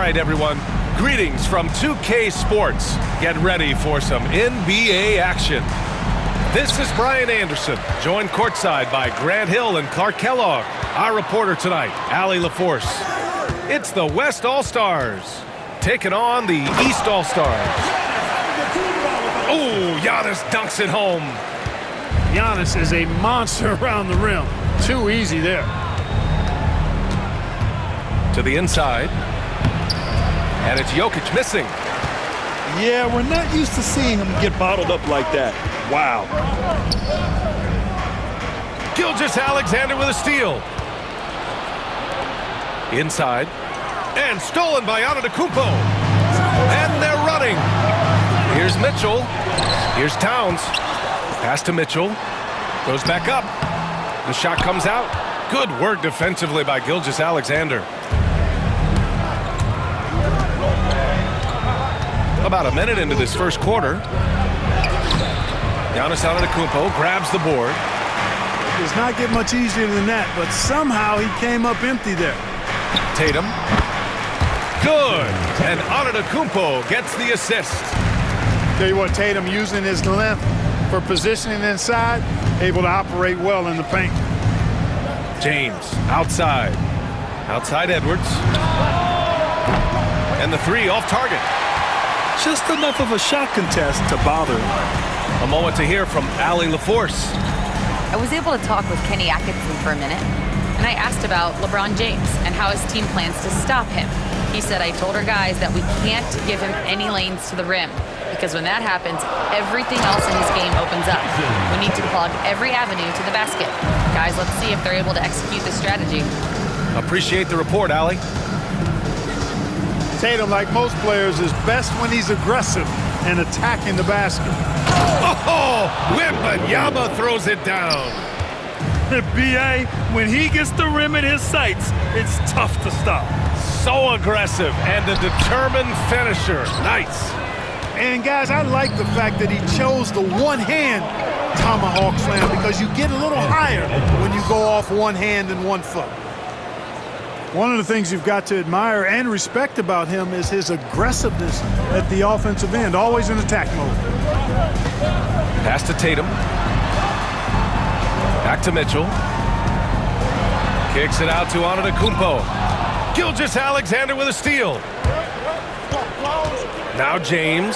right, everyone. Greetings from 2K Sports. Get ready for some NBA action. This is Brian Anderson, joined courtside by Grant Hill and Clark Kellogg. Our reporter tonight, Allie LaForce. It's the West All-Stars taking on the East All-Stars. Oh, Giannis dunks it home. Giannis is a monster around the rim. Too easy there. To the inside. And it's Jokic missing. Yeah, we're not used to seeing him get bottled up like that. Wow. Gilgeous-Alexander with a steal. Inside. And stolen by Antetokounmpo. And they're running. Here's Mitchell. Here's Towns. Pass to Mitchell. Goes back up. The shot comes out. Good work defensively by Gilgeous-Alexander. About a minute into this first quarter. Giannis Antetokounmpo grabs the board. It does not get much easier than that, but somehow he came up empty there. Tatum. Good. And Antetokounmpo gets the assist. Tell you what, Tatum using his length for positioning inside, able to operate well in the paint. James outside. Outside Edwards. And the three off target. Just enough of a shot contest to bother him. A moment to hear from Allie LaForce. I was able to talk with Kenny Atkinson for a minute, and I asked about LeBron James and how his team plans to stop him. He said, I told our guys that we can't give him any lanes to the rim, because when that happens, everything else in his game opens up. We need to plug every avenue to the basket. Guys, let's see if they're able to execute this strategy. Appreciate the report, Allie. Tatum, like most players, is best when he's aggressive and attacking the basket. Oh, Wembanyama throws it down. B.A., when he gets the rim in his sights, it's tough to stop. So aggressive and a determined finisher. Nice. And, guys, I like the fact that he chose the one-hand tomahawk slam because you get a little higher when you go off one hand and 1 foot. One of the things you've got to admire and respect about him is his aggressiveness at the offensive end, always in attack mode. Pass to Tatum. Back to Mitchell. Kicks it out to Antetokounmpo. Gilgeous-Alexander with a steal. Now James.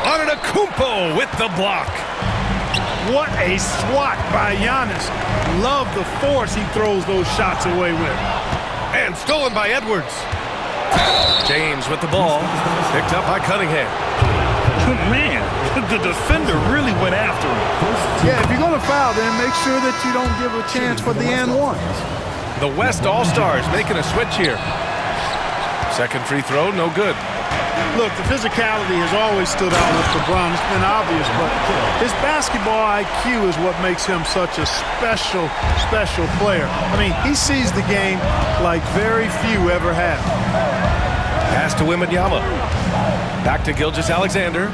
Antetokounmpo with the block. What a swat by Giannis. Love the force he throws those shots away with. And stolen by Edwards. James with the ball. Picked up by Cunningham. Man, the defender really went after him. Yeah, if you're going to foul, then make sure that you don't give a chance for the and one. The West All-Stars making a switch here. Second free throw, no good. Look, the physicality has always stood out with LeBron. It's been obvious, but his basketball IQ is what makes him such a special player. I mean, he sees the game like very few ever have. Pass to Wembanyama. Back to Gilgeous-Alexander.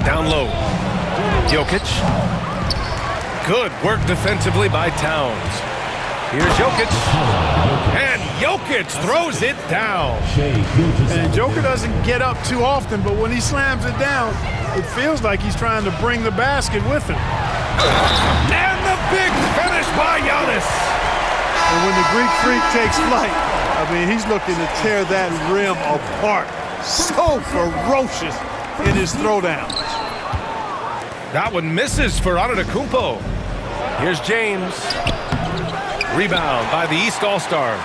Down low. Jokic. Good work defensively by Towns. Here's Jokic. And Jokic throws it down. And Joker doesn't get up too often, but when he slams it down, it feels like he's trying to bring the basket with him. And the big finish by Giannis. And when the Greek Freak takes flight, I mean, he's looking to tear that rim apart. So ferocious in his throwdowns. That one misses for Antetokounmpo. Here's James. Rebound by the East All-Stars.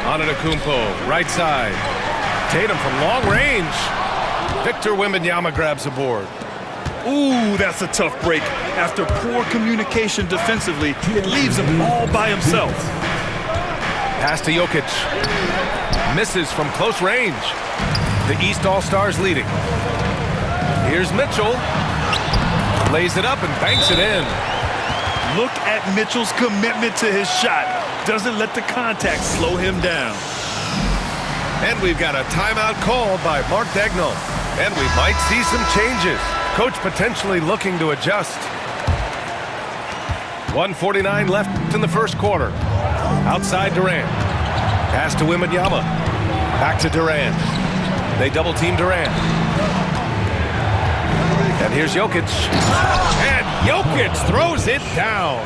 Antetokounmpo, right side. Tatum from long range. Victor Wembanyama grabs the board. Ooh, that's a tough break. After poor communication defensively, it leaves him all by himself. Pass to Jokic. Misses from close range. The East All-Stars leading. Here's Mitchell. Lays it up and banks it in. Look at Mitchell's commitment to his shot. Doesn't let the contact slow him down. And we've got a timeout called by Mark Daigneault. And we might see some changes. Coach potentially looking to adjust. 1:49 left in the first quarter. Outside Durant. Pass to Wembanyama. Back to Durant. They double team Durant. And here's Jokic. And Jokic throws it down.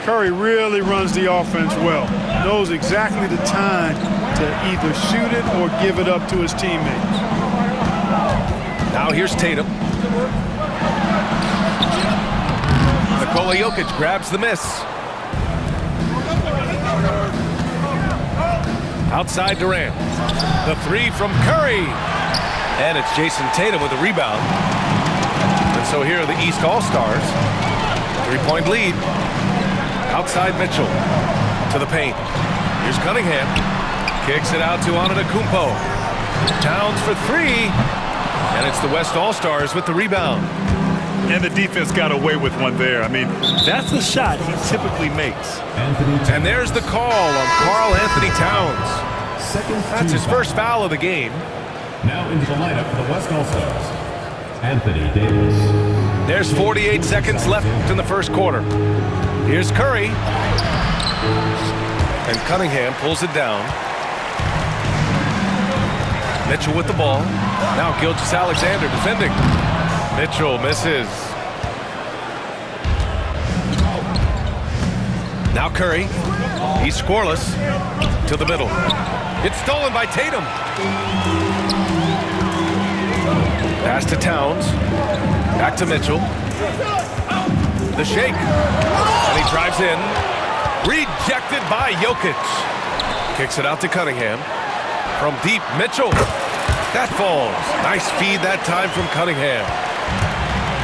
Curry really runs the offense well. Knows exactly the time to either shoot it or give it up to his teammates. Now here's Tatum. Nikola Jokic grabs the miss. Outside Durant. The three from Curry. And it's Jason Tatum with a rebound. And so here are the East All-Stars. 3-point lead. Outside Mitchell. To the paint. Here's Cunningham. Kicks it out to Antetokounmpo. Towns for three. And it's the West All-Stars with the rebound. And the defense got away with one there. I mean, that's the shot he typically makes. And there's the call on Karl Anthony Towns. That's his first foul of the game. Now into the lineup for the West All-Stars, Anthony Davis. There's 48 seconds left in the first quarter. Here's Curry. And Cunningham pulls it down. Mitchell with the ball. Now Gilgeous-Alexander defending. Mitchell misses. Now Curry. He's scoreless. To the middle. It's stolen by Tatum. Pass to Towns. Back to Mitchell. The shake. And he drives in. Rejected by Jokic. Kicks it out to Cunningham. From deep, Mitchell. That falls. Nice feed that time from Cunningham.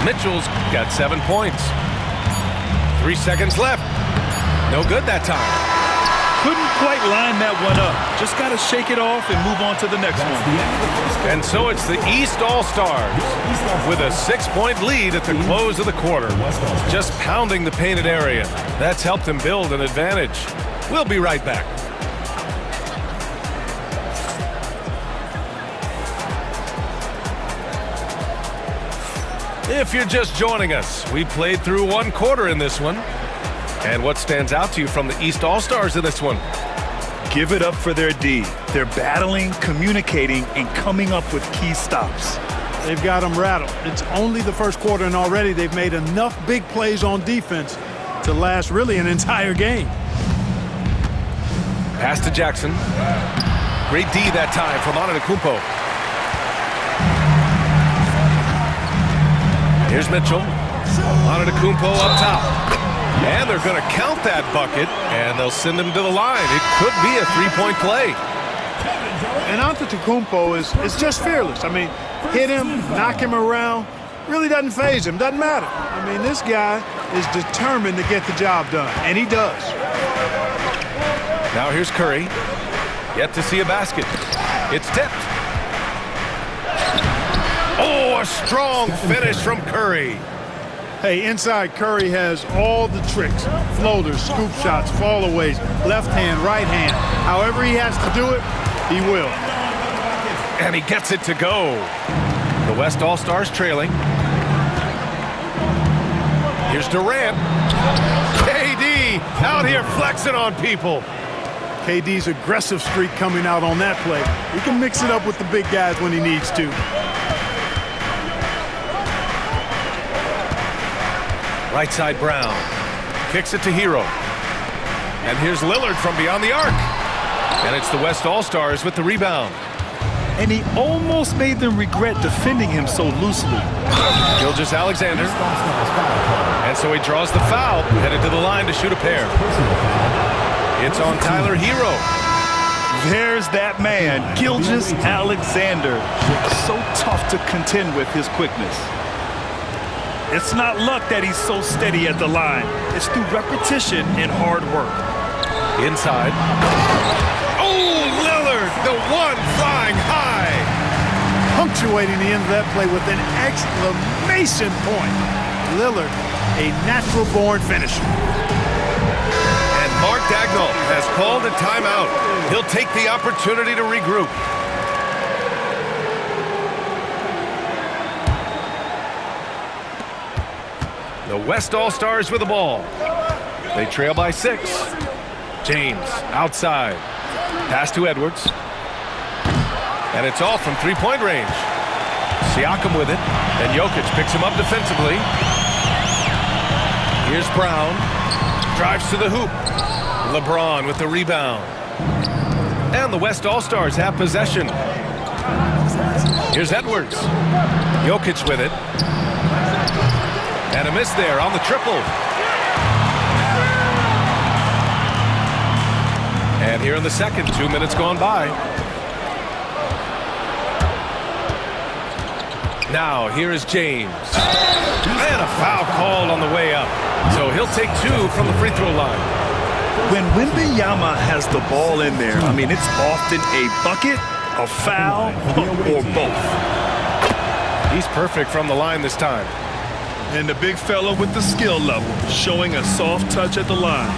Mitchell's got 7 points. 3 seconds left. No good that time. Couldn't quite line that one up. Just got to shake it off and move on to the next one. And so it's the East All-Stars with a 6-point lead at the close of the quarter. Just pounding the painted area. That's helped them build an advantage. We'll be right back. If you're just joining us, we played through 1 quarter in this one. And what stands out to you from the East All-Stars in this one? Give it up for their D. They're battling, communicating, and coming up with key stops. They've got them rattled. It's only the first quarter, and already they've made enough big plays on defense to last really an entire game. Pass to Jackson. Great D that time from Antetokounmpo. Here's Mitchell. Antetokounmpo up top. And they're going to count that bucket, and they'll send him to the line. It could be a 3-point play. And Antetokounmpo is just fearless. I mean, hit him, knock him around, really doesn't faze him, doesn't matter. I mean, this guy is determined to get the job done, and he does. Now here's Curry. Yet to see a basket. It's tipped. Oh, a strong finish from Curry. Hey, inside Curry has all the tricks. Floaters, scoop shots, fallaways, left hand, right hand. However he has to do it, he will. And he gets it to go. The West All-Stars trailing. Here's Durant. KD out here flexing on people. KD's aggressive streak coming out on that play. He can mix it up with the big guys when he needs to. Right side Brown. Kicks it to Hero. And here's Lillard from beyond the arc. And it's the West All-Stars with the rebound. And he almost made them regret defending him so loosely. Gilgeous-Alexander. And so he draws the foul, headed to the line to shoot a pair. It's on Tyler Hero. There's that man, Gilgeous-Alexander. So tough to contend with his quickness. It's not luck that he's so steady at the line. It's through repetition and hard work. Inside. Oh, Lillard, the one flying high. Punctuating the end of that play with an exclamation point. Lillard, a natural-born finisher. And Mark Daigneault has called a timeout. He'll take the opportunity to regroup. The West All-Stars with the ball. They trail by 6. James outside. Pass to Edwards. And it's off from three-point range. Siakam with it. And Jokic picks him up defensively. Here's Brown. Drives to the hoop. LeBron with the rebound. And the West All-Stars have possession. Here's Edwards. Jokic with it. And a miss there on the triple. And here in the second, 2 minutes gone by. Now, here is James. And a foul called on the way up. So he'll take 2 from the free throw line. When Wembanyama has the ball in there, I mean, it's often a bucket, a foul, or both. He's perfect from the line this time. And the big fella with the skill level, showing a soft touch at the line.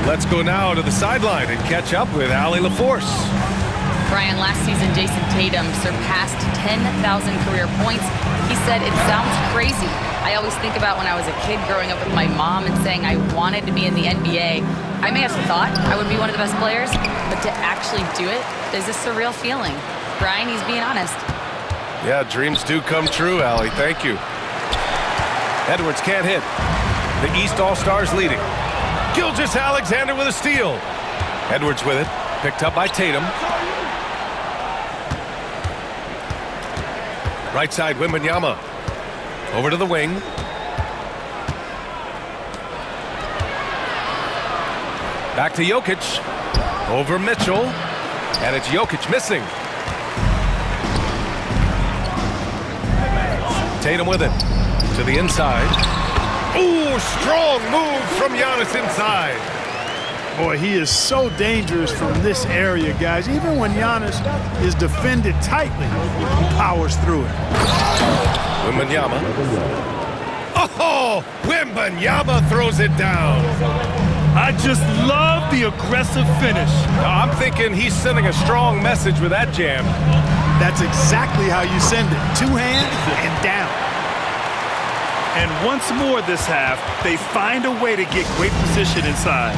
Let's go now to the sideline and catch up with Allie LaForce. Brian, last season, Jason Tatum surpassed 10,000 career points. He said, "It sounds crazy. I always think about when I was a kid growing up with my mom and saying I wanted to be in the NBA. I may have thought I would be one of the best players, but to actually do it is a surreal feeling." Brian, he's being honest. Yeah, dreams do come true, Allie. Thank you. Edwards can't hit. The East All-Stars leading. Gilgeous-Alexander with a steal. Edwards with it. Picked up by Tatum. Right side, Wembanyama. Over to the wing. Back to Jokic. Over Mitchell. And it's Jokic missing. Tatum with it. To the inside. Ooh, strong move from Giannis inside. Boy, he is so dangerous from this area, guys. Even when Giannis is defended tightly, he powers through it. Wembanyama. Oh, Wembanyama throws it down. I just love the aggressive finish. I'm thinking he's sending a strong message with that jam. That's exactly how you send it. 2 hands and down. And once more this half, they find a way to get great position inside.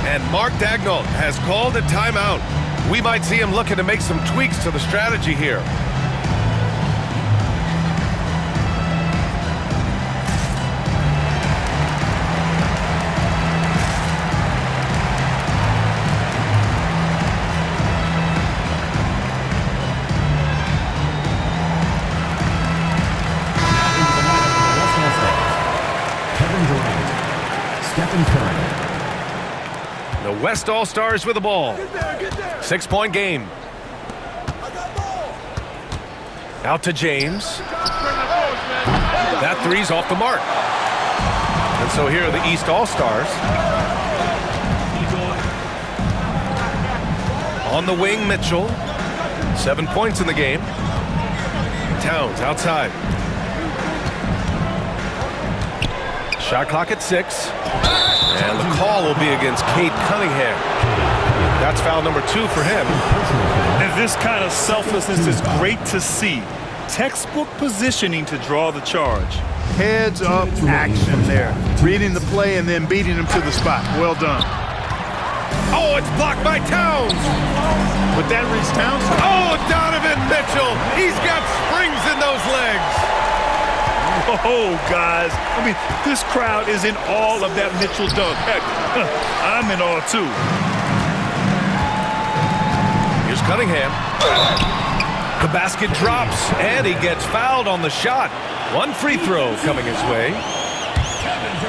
And Mark Daigneault has called a timeout. We might see him looking to make some tweaks to the strategy here. Stephen Curry. The West All-Stars with the ball. 6-point game. Out to James. That three's off the mark. And so here are the East All-Stars. On the wing, Mitchell. 7 points in the game. Towns outside. Shot clock at 6. And the call will be against Cade Cunningham. That's foul number 2 for him. And this kind of selflessness is great to see. Textbook positioning to draw the charge. Heads up action there. Reading the play and then beating him to the spot. Well done. Oh, it's blocked by Towns. But that reads Towns. Oh, Donovan Mitchell. He's got springs in those legs. Oh, guys. I mean, this crowd is in awe of that Mitchell dunk. Heck, I'm in awe, too. Here's Cunningham. The basket drops, and he gets fouled on the shot. 1 free throw coming his way.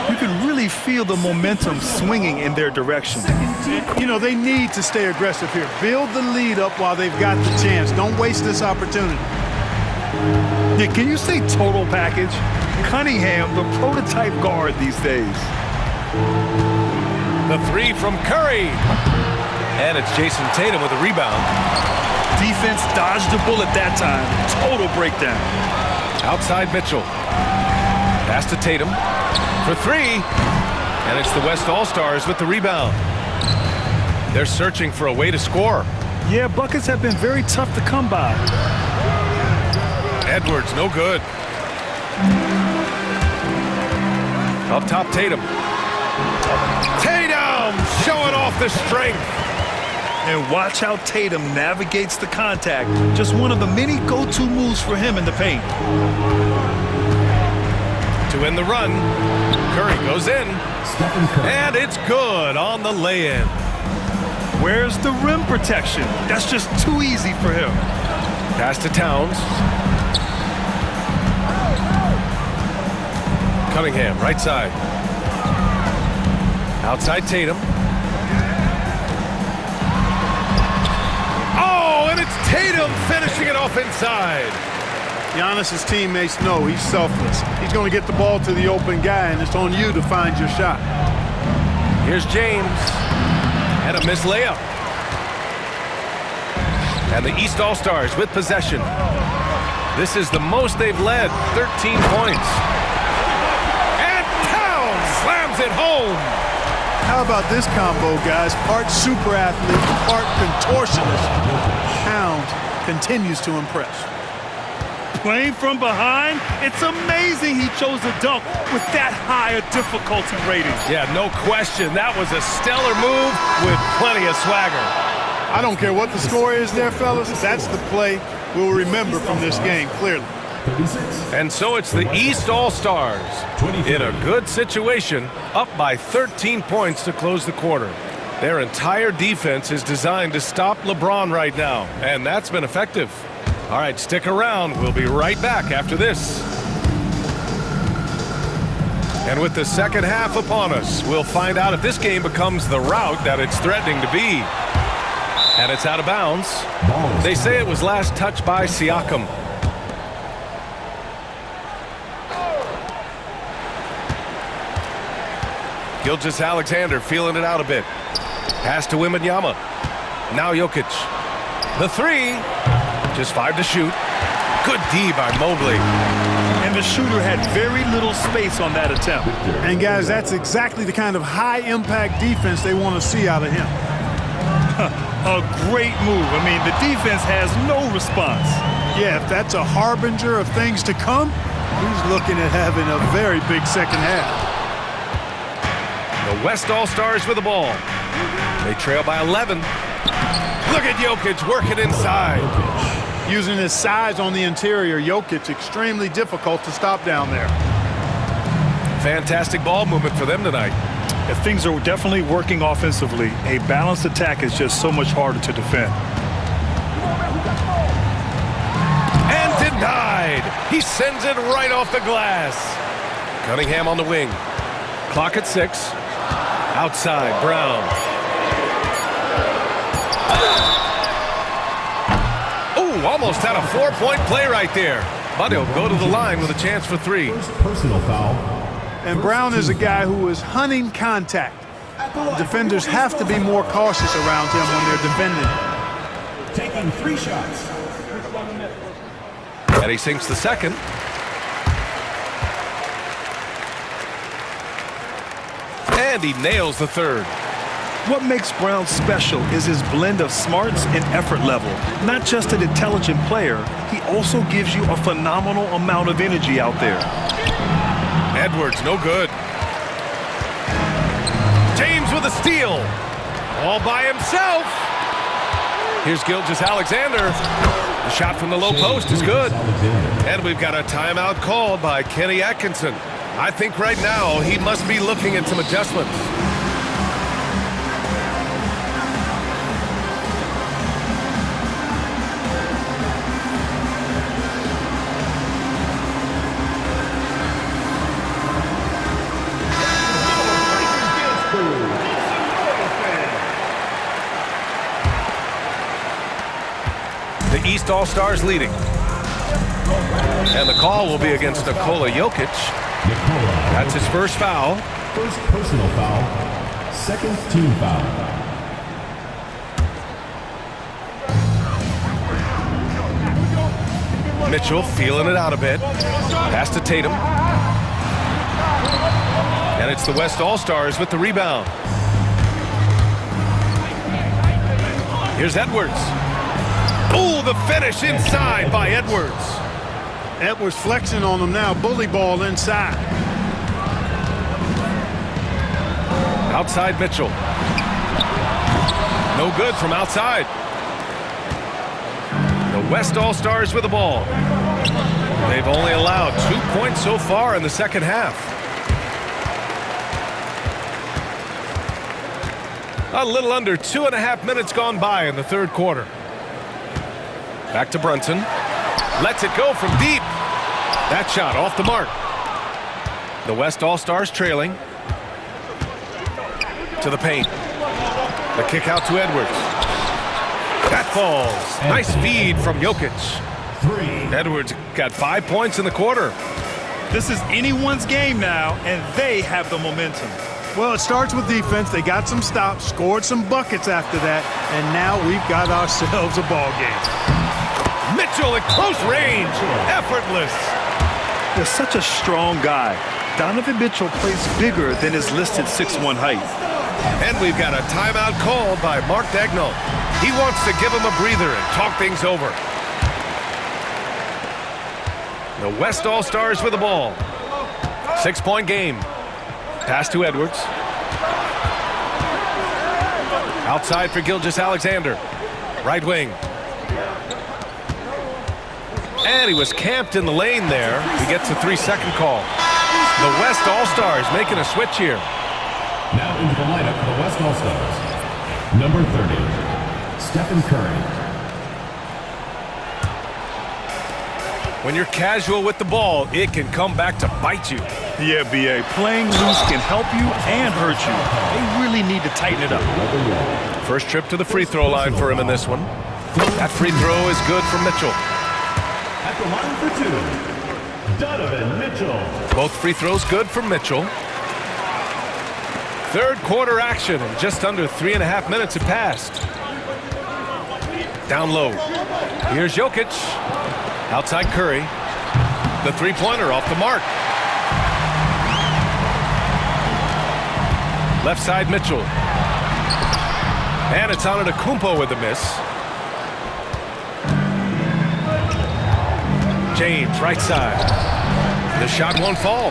You can really feel the momentum swinging in their direction. You know, they need to stay aggressive here. Build the lead up while they've got the chance. Don't waste this opportunity. Yeah, can you say total package? Cunningham, the prototype guard these days. The 3 from Curry. And it's Jason Tatum with a rebound. Defense dodged the bullet that time. Total breakdown. Outside Mitchell. Pass to Tatum for 3. And it's the West All-Stars with the rebound. They're searching for a way to score. Yeah, buckets have been very tough to come by. Edwards, no good. Up top, Tatum. Tatum showing off the strength. And watch how Tatum navigates the contact. Just one of the many go-to moves for him in the paint. To win the run, Curry goes in. Stephen Curry. And it's good on the lay-in. Where's the rim protection? That's just too easy for him. Pass to Towns. Cunningham, right side. Outside Tatum. Oh, and it's Tatum finishing it off inside. Giannis's teammates know he's selfless. He's going to get the ball to the open guy, and it's on you to find your shot. Here's James. And a missed layup. And the East All-Stars with possession. This is the most they've led, 13 points. And Towns slams it home. How about this combo, guys? Part super athlete, part contortionist. Towns continues to impress. Playing from behind, it's amazing he chose a dunk with that high a difficulty rating. Yeah, no question. That was a stellar move with plenty of swagger. I don't care what the score is there, fellas. That's the play we'll remember from this game, clearly. 36. And so it's the East All-Stars in a good situation, up by 13 points to close the quarter. Their entire defense is designed to stop LeBron right now, and that's been effective. All right, stick around. We'll be right back after this. And with the second half upon us, we'll find out if this game becomes the rout that it's threatening to be. And it's out of bounds. They say it was last touched by Siakam. Gilgeous-Alexander feeling it out a bit. Pass to Wembanyama. Now Jokic. The three. Just 5 to shoot. Good D by Mobley. And the shooter had very little space on that attempt. And guys, that's exactly the kind of high-impact defense they want to see out of him. A great move. I mean, the defense has no response. Yeah, if that's a harbinger of things to come, he's looking at having a very big second half. The West All-Stars with the ball. They trail by 11. Look at Jokic working inside. Using his size on the interior, Jokic extremely difficult to stop down there. Fantastic ball movement for them tonight. If things are definitely working offensively, a balanced attack is just so much harder to defend. And denied. He sends it right off the glass. Cunningham on the wing. Clock at 6. Outside, Brown. Oh, almost had a 4-point play right there. But he'll go to the line with a chance for 3. First personal foul. And Brown is a guy who is hunting contact. Defenders have to be more cautious around him when they're defending. Taking 3 shots. And he sinks the second. And he nails the third. What makes Brown special is his blend of smarts and effort level. Not just an intelligent player, he also gives you a phenomenal amount of energy out there. Edwards, no good. James with a steal. All by himself. Here's Gilgeous-Alexander. The shot from the low post is good. And we've got a timeout called by Kenny Atkinson. I think right now he must be looking at some adjustments. The East All-Stars leading. And the call will be against Nikola Jokic. That's his first foul. First personal foul. Second team foul. Mitchell feeling it out a bit. Pass to Tatum. And it's the West All-Stars with the rebound. Here's Edwards. Oh, the finish inside by Edwards. Edwards flexing on him now. Bully ball inside. Outside Mitchell. No good from outside. The West All-Stars with the ball. They've only allowed 2 points so far in the second half. A little under 2.5 minutes gone by in the third quarter. Back to Brunson. Lets it go from deep. That shot off the mark. The West All-Stars trailing. To the paint. The kick out to Edwards. That falls. Nice feed from Jokic. Edwards got 5 points in the quarter. This is anyone's game now, and they have the momentum. Well, it starts with defense. They got some stops, scored some buckets after that, and now we've got ourselves a ball game. Mitchell at close range. Effortless. They're such a strong guy. Donovan Mitchell plays bigger than his listed 6'1" height. And we've got a timeout called by Mark Daigneault. He wants to give him a breather and talk things over. The West All-Stars with the ball. 6-point game. Pass to Edwards. Outside for Gilgeous-Alexander. Right wing. And he was camped in the lane there. He gets a 3-second call. The West All-Stars making a switch here. Now into the lineup for the West All-Stars. Number 30, Stephen Curry. When you're casual with the ball, it can come back to bite you. Yeah, B.A. Playing loose can help you and hurt you. They really need to tighten it up. First trip to the free throw line for him in this one. That free throw is good for Mitchell. At the line for two, Donovan Mitchell. Both free throws good for Mitchell. Third quarter action, and just under 3.5 minutes have passed. Down low. Here's Jokic. Outside Curry. The three-pointer off the mark. Left side Mitchell. And it's on Antetokounmpo with a miss. James, right side. The shot won't fall.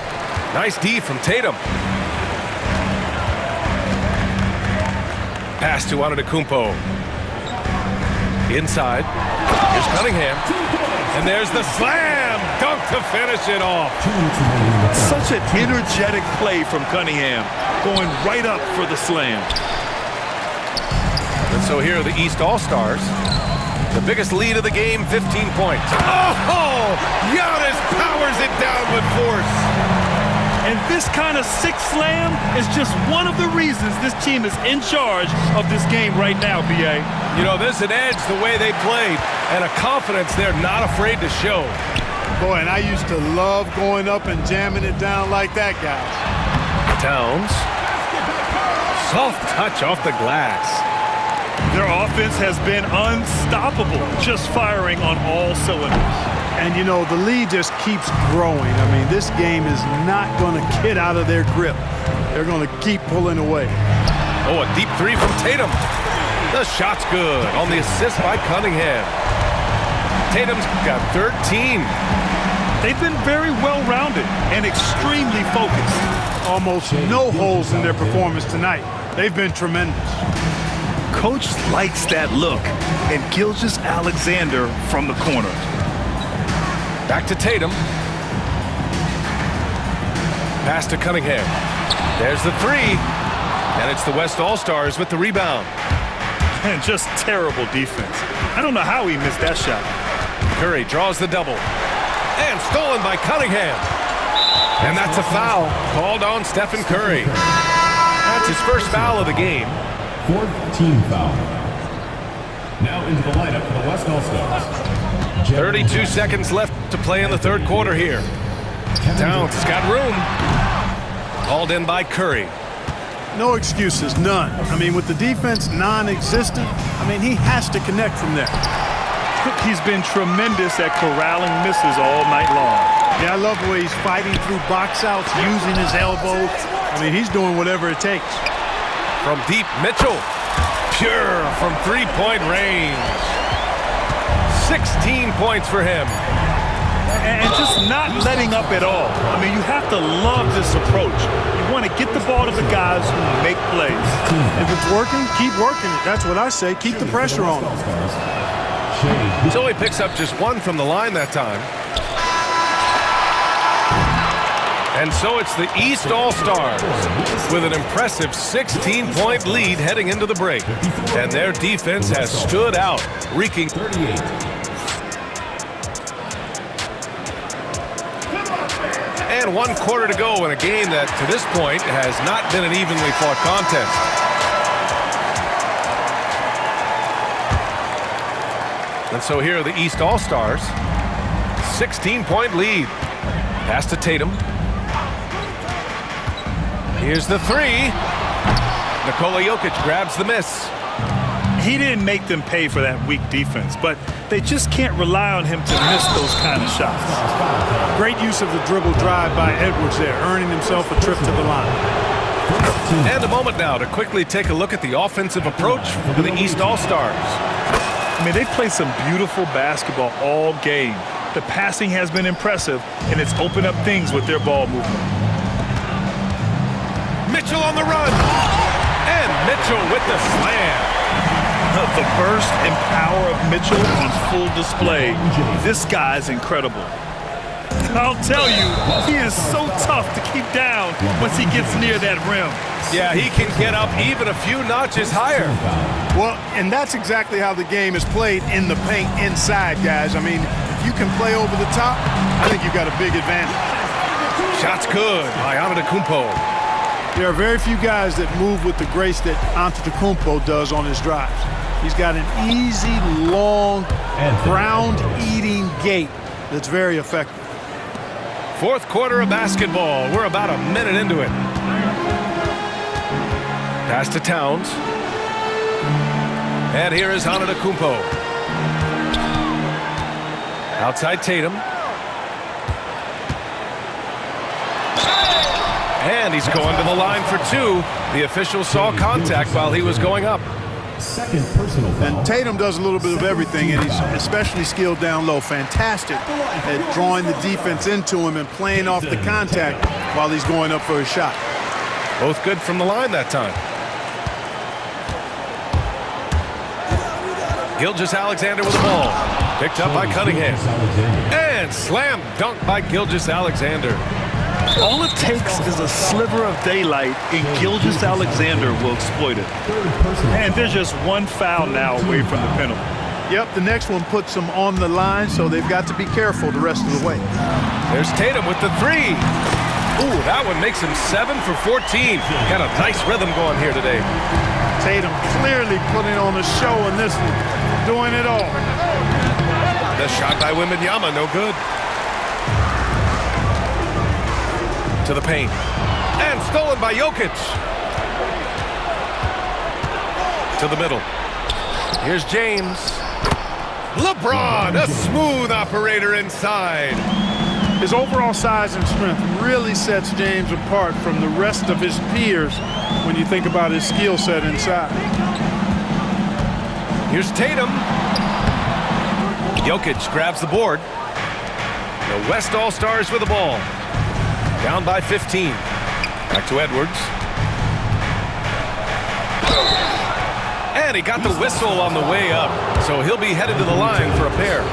Nice D from Tatum. Pass to Antetokounmpo. Inside. Here's Cunningham. And there's the slam dunk to finish it off. Such an energetic play from Cunningham, going right up for the slam. And so here are the East All-Stars. The biggest lead of the game, 15 points. Oh! Giannis powers it down with force. And this kind of sick slam is just one of the reasons this team is in charge of this game right now, B.A. You know, there's an edge the way they played and a confidence they're not afraid to show. Boy, and I used to love going up and jamming it down like that, guys. Towns. Soft touch off the glass. Their offense has been unstoppable, just firing on all cylinders. And, you know, the lead just keeps growing. I mean, this game is not going to get out of their grip. They're going to keep pulling away. Oh, a deep three from Tatum. The shot's good on the assist by Cunningham. Tatum's got 13. They've been very well-rounded and extremely focused. Almost no holes in their performance tonight. They've been tremendous. Coach likes that look. And Gilgeous-Alexander from the corner. Back to Tatum. Pass to Cunningham. There's the three. And it's the West All-Stars with the rebound. And just terrible defense. I don't know how he missed that shot. Curry draws the double. And stolen by Cunningham. And that's a foul called on Stephen Curry. That's his first foul of the game. Fourth team foul. Now into the lineup for the West All-Stars. 32 seconds left to play in the third quarter here. Towns has got room. Called in by Curry. No excuses, none. I mean, with the defense non-existent, I mean, he has to connect from there. He's been tremendous at corralling misses all night long. Yeah, I love the way he's fighting through box outs, using his elbows. I mean, he's doing whatever it takes. From deep, Mitchell. Pure from three-point range. 16 points for him. and just not letting up at all. I mean, you have to love this approach. You want to get the ball to the guys who make plays. If it's working, keep working it. That's what I say. Keep the pressure on them. So he picks up just one from the line that time. And so it's the East All-Stars with an impressive 16-point lead heading into the break. And their defense has stood out, wreaking 38. And 1 quarter to go in a game that, to this point, has not been an evenly fought contest. And so here are the East All-Stars. 16-point lead. Pass to Tatum. Here's the three. Nikola Jokic grabs the miss. He didn't make them pay for that weak defense, but they just can't rely on him to miss those kind of shots. Great use of the dribble drive by Edwards there, earning himself a trip to the line. And a moment now to quickly take a look at the offensive approach for the East All-Stars. I mean, they play some beautiful basketball all game. The passing has been impressive, and it's opened up things with their ball movement. Mitchell on the run. And Mitchell with the slam. The burst and power of Mitchell on full display. This guy's incredible. I'll tell you, he is so tough to keep down once he gets near that rim. Yeah, he can get up even a few notches higher. Well, and that's exactly how the game is played in the paint inside, guys. I mean, if you can play over the top, I think you've got a big advantage. Shot's good by Antetokounmpo. There are very few guys that move with the grace that Antetokounmpo does on his drives. He's got an easy, long, ground-eating gait that's very effective. Fourth quarter of basketball. We're about a minute into it. Pass to Towns. And here is Antetokounmpo. Outside Tatum. And he's going to the line for two. The official saw contact while he was going up. Second personal foul. And Tatum does a little bit of everything, and he's especially skilled down low. Fantastic at drawing the defense into him and playing off the contact while he's going up for a shot. Both good from the line that time. Gilgeous-Alexander with the ball. Picked up by Cunningham. And slam dunk by Gilgeous-Alexander. All it takes is a sliver of daylight, and Gilgeous-Alexander will exploit it. And there's just one foul now away from the penalty. Yep, the next one puts them on the line, so they've got to be careful the rest of the way. There's Tatum with the three. Ooh, that one makes him 7 for 14. Got a nice rhythm going here today. Tatum clearly putting on a show in this one, doing it all. The shot by Wembanyama, no good. To the paint. And stolen by Jokic. To the middle. Here's James. LeBron, a smooth operator inside. His overall size and strength really sets James apart from the rest of his peers when you think about his skill set inside. Here's Tatum. Jokic grabs the board. The West All-Stars with the ball. Down by 15. Back to Edwards. And he got the whistle on the way up, so he'll be headed to the line for a pair.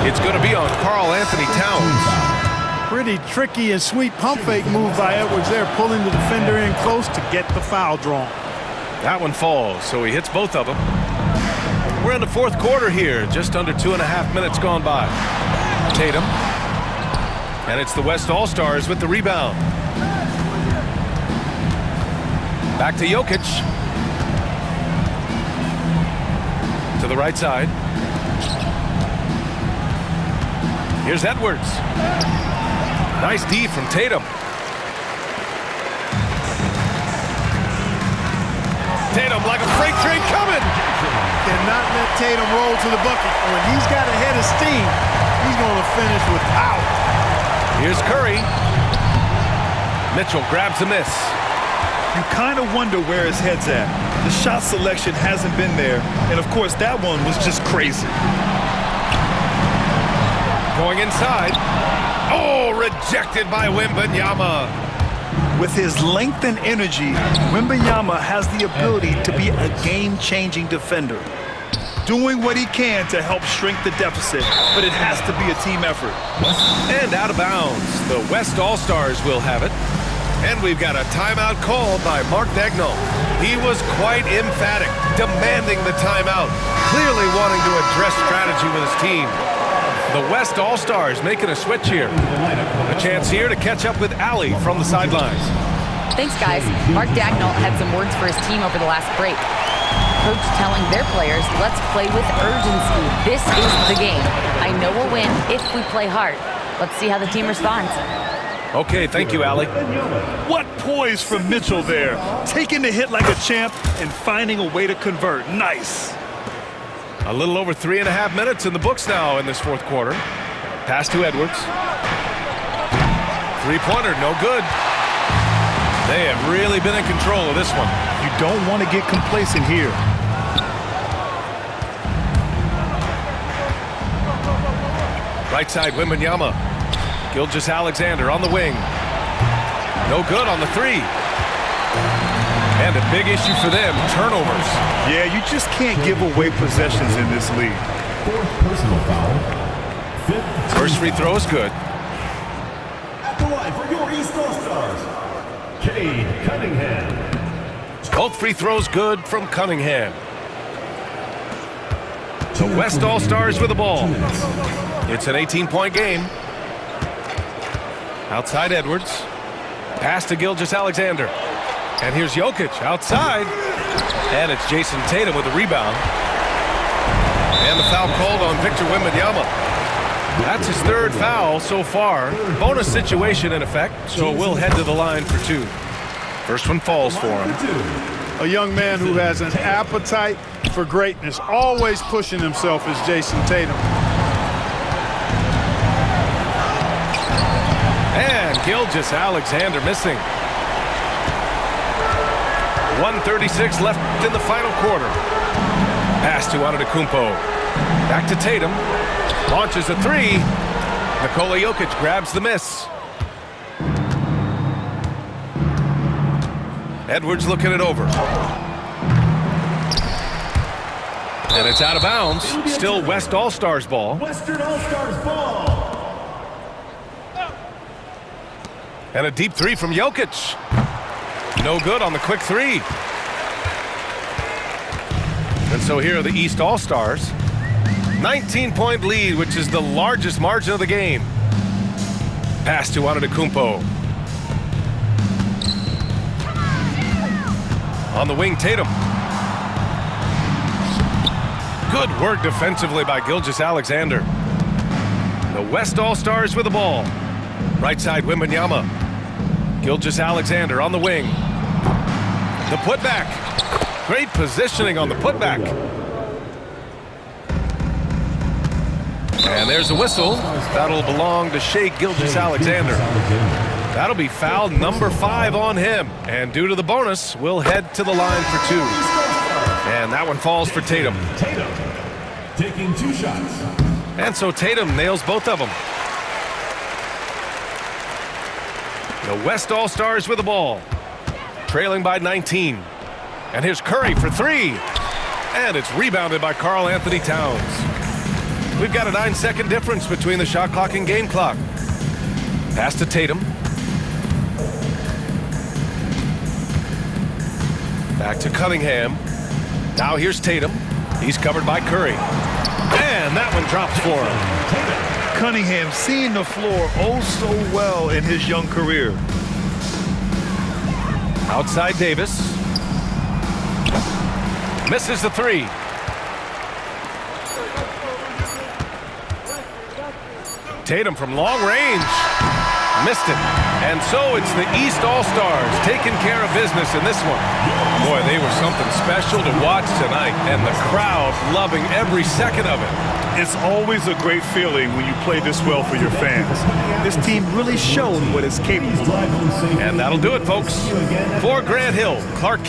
It's going to be on Karl-Anthony Towns. Pretty tricky and sweet pump fake move by Edwards there, pulling the defender in close to get the foul drawn. That one falls, so he hits both of them. We're in the fourth quarter here, just under 2.5 minutes gone by. Tatum. And it's the West All-Stars with the rebound. Back to Jokic. To the right side. Here's Edwards. Nice D from Tatum. Tatum like a freight train coming. Cannot let Tatum roll to the bucket. When he's got a head of steam, he's going to finish with power. Here's Curry. Mitchell grabs a miss. You kind of wonder where his head's at. The shot selection hasn't been there, and of course that one was just crazy. Going inside. Oh, rejected by Wembanyama. With his length and energy, Wembanyama has the ability to be a game-changing defender, doing what he can to help shrink the deficit, but it has to be a team effort. And out of bounds. The West All-Stars will have it. And we've got a timeout called by Mark Daigneault. He was quite emphatic, demanding the timeout, clearly wanting to address strategy with his team. The West All-Stars making a switch here. A chance here to catch up with Allie from the sidelines. Thanks, guys. Mark Daigneault had some words for his team over the last break. Coach telling their players, let's play with urgency. This is the game. I know we'll win if we play hard. Let's see how the team responds. Okay, thank you, Allie. What poise from Mitchell there. Taking the hit like a champ and finding a way to convert. Nice. A little over 3.5 minutes in the books now in this fourth quarter. Pass to Edwards. Three-pointer, no good. They have really been in control of this one. You don't want to get complacent here. Right side, Wembanyama. Gilgeous-Alexander on the wing. No good on the three. And a big issue for them, turnovers. Yeah, you just can't give away possessions in this league. Fourth personal foul. First free throw is good. At the line for your East All-Stars, Cade Cunningham. Both free throws good from Cunningham. The West All-Stars with the ball. It's an 18-point game. Outside Edwards. Pass to Gilgeous-Alexander. And here's Jokic outside. And it's Jason Tatum with the rebound. And the foul called on Victor Wembanyama. That's his third foul so far. Bonus situation in effect, so we'll head to the line for two. First one falls for him. A young man who has an appetite for greatness, always pushing himself, is Jason Tatum. And Gilgeous-Alexander missing. 1:36 left in the final quarter. Pass to Antetokounmpo. Back to Tatum. Launches a three. Nikola Jokic grabs the miss. Edwards looking it over. And it's out of bounds. Still West All-Stars ball. Western All-Stars ball. And a deep three from Jokic. No good on the quick three. And so here are the East All-Stars. 19-point lead, which is the largest margin of the game. Pass to Antetokounmpo. On the wing, Tatum. Good work defensively by Gilgeous-Alexander. The West All-Stars with the ball. Right side, Wembanyama. Gilgeous-Alexander on the wing. The putback. Great positioning on the putback. And there's a whistle. That'll belong to Shai Gilgeous-Alexander. That'll be foul number 5 on him. And due to the bonus, we'll head to the line for two. And that one falls for Tatum. Tatum taking 2 shots. And so Tatum nails both of them. The West All-Stars with the ball. Trailing by 19. And here's Curry for 3. And it's rebounded by Karl Anthony Towns. We've got a 9-second difference between the shot clock and game clock. Pass to Tatum. Back to Cunningham. Now here's Tatum. He's covered by Curry. And that one drops for him. Cunningham seeing the floor oh so well in his young career. Outside Davis. Misses the 3. Tatum from long range. Missed it. And so it's the East All-Stars taking care of business in this one. Boy, they were something special to watch tonight, and the crowd loving every second of it. It's always a great feeling when you play this well for your fans. This team really showed what it's capable of. And that'll do it, folks. For Grant Hill, Clark